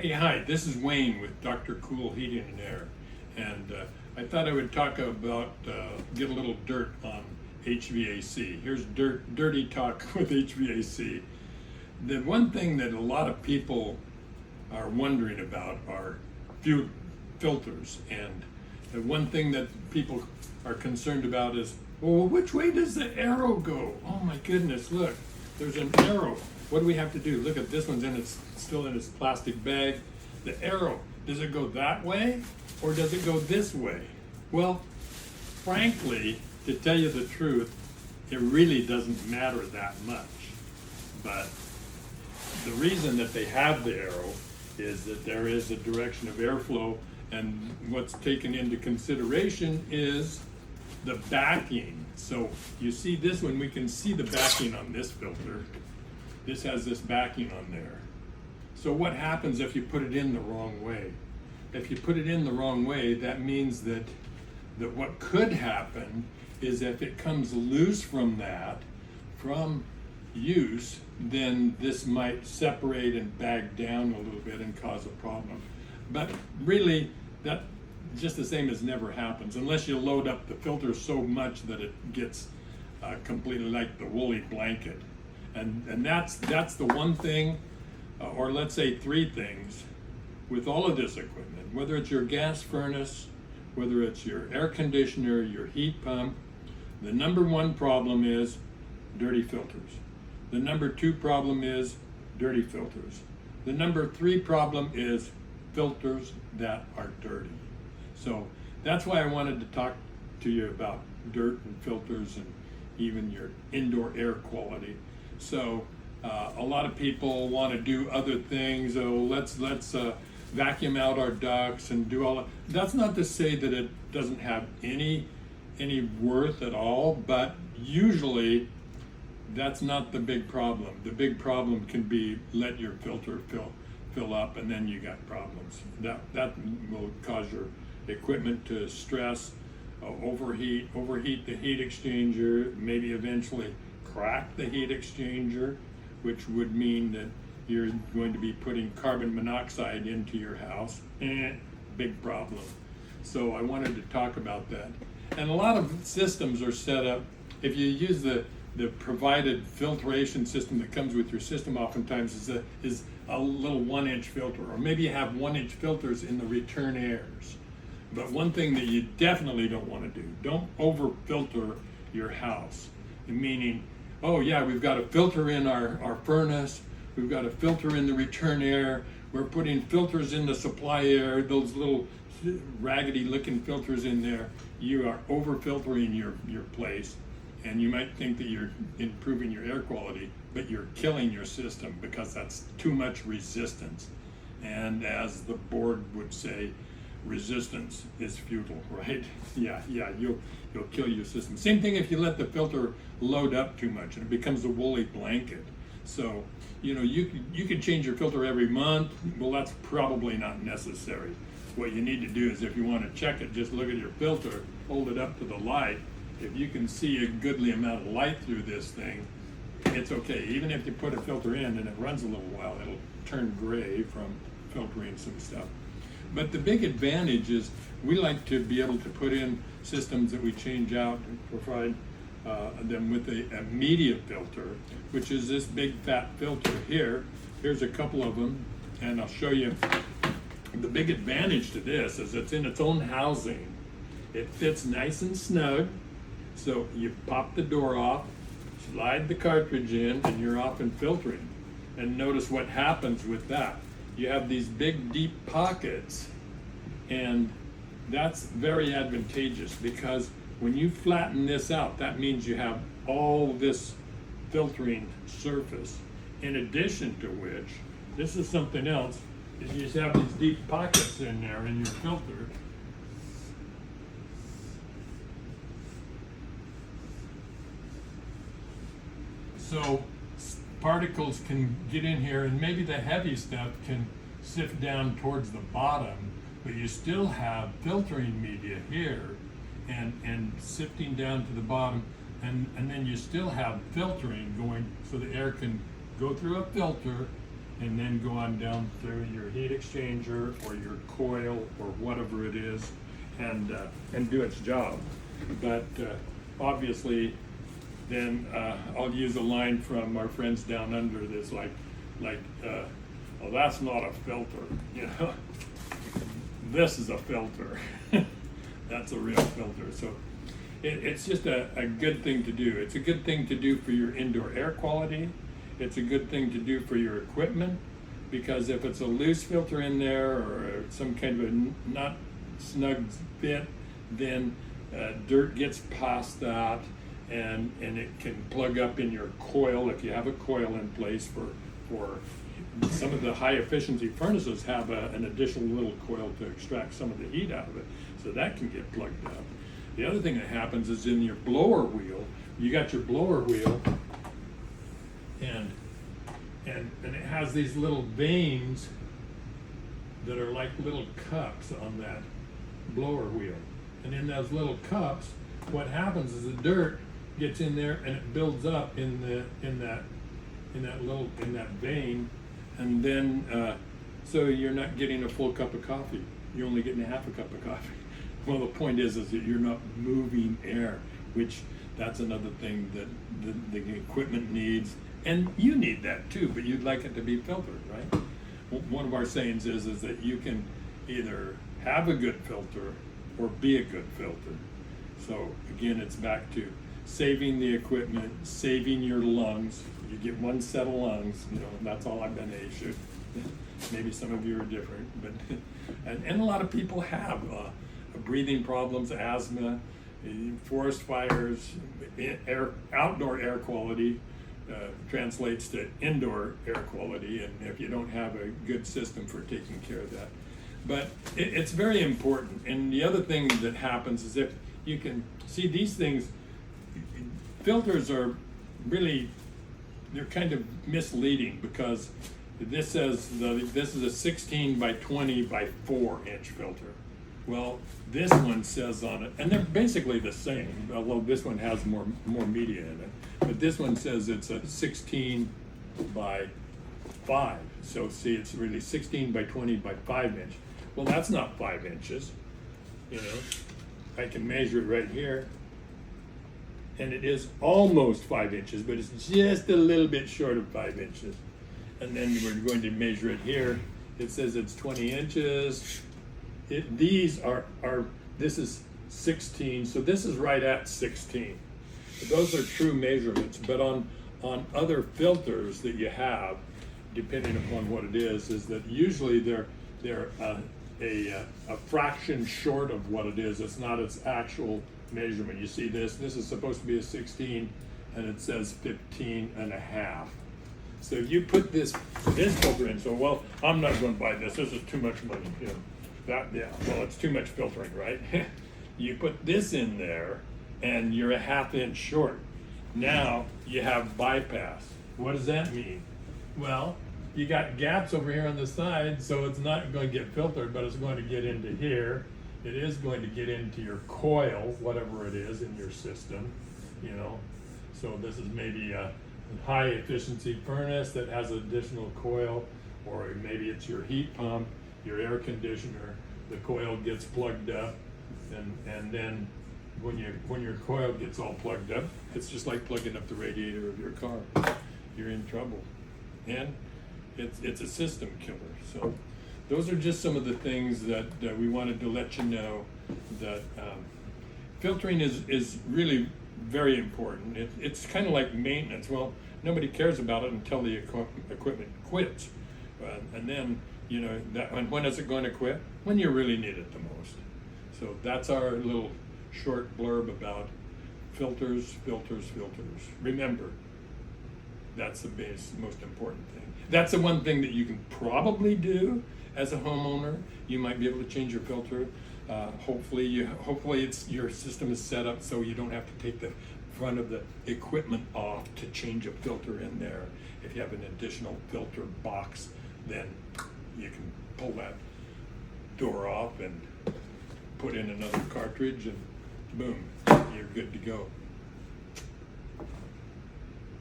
Hey, hi, this is Wayne with Dr. Cool Heating and Air. And I thought I would talk about, get a little dirt on HVAC. Here's dirty talk with HVAC. The one thing that a lot of people are wondering about are filters. And the one thing that people are concerned about is, well, which way does the arrow go? Oh my goodness, look, there's an arrow. What do we have to do? Look at this one's still in its plastic bag. The arrow, does it go that way or does it go this way? Well, frankly, to tell you the truth, it really doesn't matter that much. But the reason that they have the arrow is that there is a direction of airflow, and what's taken into consideration is the backing. So you see this one, we can see the backing on this filter. This has this backing on there. So what happens if you put it in the wrong way? If you put it in the wrong way, that means that what could happen is if it comes loose from use, then this might separate and bag down a little bit and cause a problem. But really, that just the same as never happens, unless you load up the filter so much that it gets completely like the woolly blanket. And that's the one thing, or let's say three things, with all of this equipment, whether it's your gas furnace, whether it's your air conditioner, your heat pump, the number one problem is dirty filters. The number two problem is dirty filters. The number three problem is filters that are dirty. So that's why I wanted to talk to you about dirt and filters and even your indoor air quality. So a lot of people want to do other things. Oh, let's vacuum out our ducts and do all that. That's not to say that it doesn't have any worth at all, but usually that's not the big problem. The big problem can be let your filter fill up, and then you got problems. That will cause your equipment to stress, overheat the heat exchanger, maybe eventually crack the heat exchanger, which would mean that you're going to be putting carbon monoxide into your house. Big problem. So I wanted to talk about that. And a lot of systems are set up, if you use the provided filtration system that comes with your system, oftentimes is a little 1-inch filter, or maybe you have 1-inch filters in the return airs. But one thing that you definitely don't want to do, don't over filter your house. Meaning, oh yeah, we've got a filter in our furnace, we've got a filter in the return air, we're putting filters in the supply air, those little raggedy looking filters in there. You are over filtering your place, and you might think that you're improving your air quality, but you're killing your system because that's too much resistance. And as the board would say, resistance is futile, right? Yeah, you'll kill your system. Same thing if you let the filter load up too much and it becomes a woolly blanket. So, you could change your filter every month. Well, that's probably not necessary. What you need to do is, if you want to check it, just look at your filter, hold it up to the light. If you can see a goodly amount of light through this thing, it's okay. Even if you put a filter in and it runs a little while, it'll turn gray from filtering some stuff. But the big advantage is we like to be able to put in systems that we change out and provide them with a media filter, which is this big fat filter here. Here's a couple of them, and I'll show you. The big advantage to this is it's in its own housing. It fits nice and snug, so you pop the door off, slide the cartridge in, and you're off and filtering. And notice what happens with that. You have these big deep pockets, and that's very advantageous because when you flatten this out, that means you have all this filtering surface. In addition to which, this is something else, is you just have these deep pockets in there in your filter. So particles can get in here, and maybe the heavy stuff can sift down towards the bottom, but you still have filtering media here and sifting down to the bottom, and then you still have filtering going, so the air can go through a filter and then go on down through your heat exchanger or your coil or whatever it is, and do its job. But obviously, then I'll use a line from our friends down under that's like, well, that's not a filter, you know. This is a filter. That's a real filter. So it's just a good thing to do. It's a good thing to do for your indoor air quality. It's a good thing to do for your equipment, because if it's a loose filter in there or some kind of a not snug fit, then dirt gets past that, and it can plug up in your coil if you have a coil in place. For some of the high efficiency furnaces have an additional little coil to extract some of the heat out of it, so that can get plugged up. The other thing that happens is in your blower wheel, you got your blower wheel, and it has these little veins that are like little cups on that blower wheel. And in those little cups, what happens is the dirt gets in there and it builds up in that vein, and then so you're not getting a full cup of coffee. You're only getting a half a cup of coffee. Well, the point is that you're not moving air, which that's another thing that the equipment needs, and you need that too, but you'd like it to be filtered, right? One of our sayings is that you can either have a good filter or be a good filter. So again, it's back to saving the equipment, saving your lungs. You get one set of lungs, you know, that's all I've been issued. Maybe some of you are different, but and a lot of people have breathing problems, asthma, forest fires, outdoor air quality translates to indoor air quality, and if you don't have a good system for taking care of that. But it's very important. And the other thing that happens is if you can see these things, filters are really, they're kind of misleading, because this says this is a 16 by 20 by 4 inch filter. Well, this one says on it, and they're basically the same, although this one has more media in it. But this one says it's a 16 by 5. So see, it's really 16 by 20 by 5 inch. Well, that's not 5 inches. You know, I can measure it right here, and it is almost 5 inches, but it's just a little bit short of 5 inches. And then we're going to measure it here. It says it's 20 inches. These are this is 16, so this is right at 16. Those are true measurements, but on other filters that you have, depending upon what it is that usually they're a fraction short of what it is. It's not its actual measurement. You see this is supposed to be a 16, and it says 15 and a half. So if you put this filter in, so well, I'm not going to buy this. This is too much money. You know, well, it's too much filtering, right? You put this in there, and you're a ½ inch short. Now you have bypass. What does that mean? Well, you got gaps over here on the side, so it's not going to get filtered, but it's going to get into here. It is going to get into your coil, whatever it is in your system, you know. So this is maybe a high efficiency furnace that has additional coil, or maybe it's your heat pump, your air conditioner. The coil gets plugged up, and then when your coil gets all plugged up, it's just like plugging up the radiator of your car. You're in trouble, and it's a system killer. So those are just some of the things that we wanted to let you know, that filtering is really very important. It's kind of like maintenance. Well, nobody cares about it until the equipment quits, and then you know that. And when is it going to quit? When you really need it the most. So that's our little short blurb about filters. Remember, that's the most important thing. That's the one thing that you can probably do as a homeowner. You might be able to change your filter. Hopefully your system is set up so you don't have to take the front of the equipment off to change a filter in there. If you have an additional filter box, then you can pull that door off and put in another cartridge, and boom, you're good to go.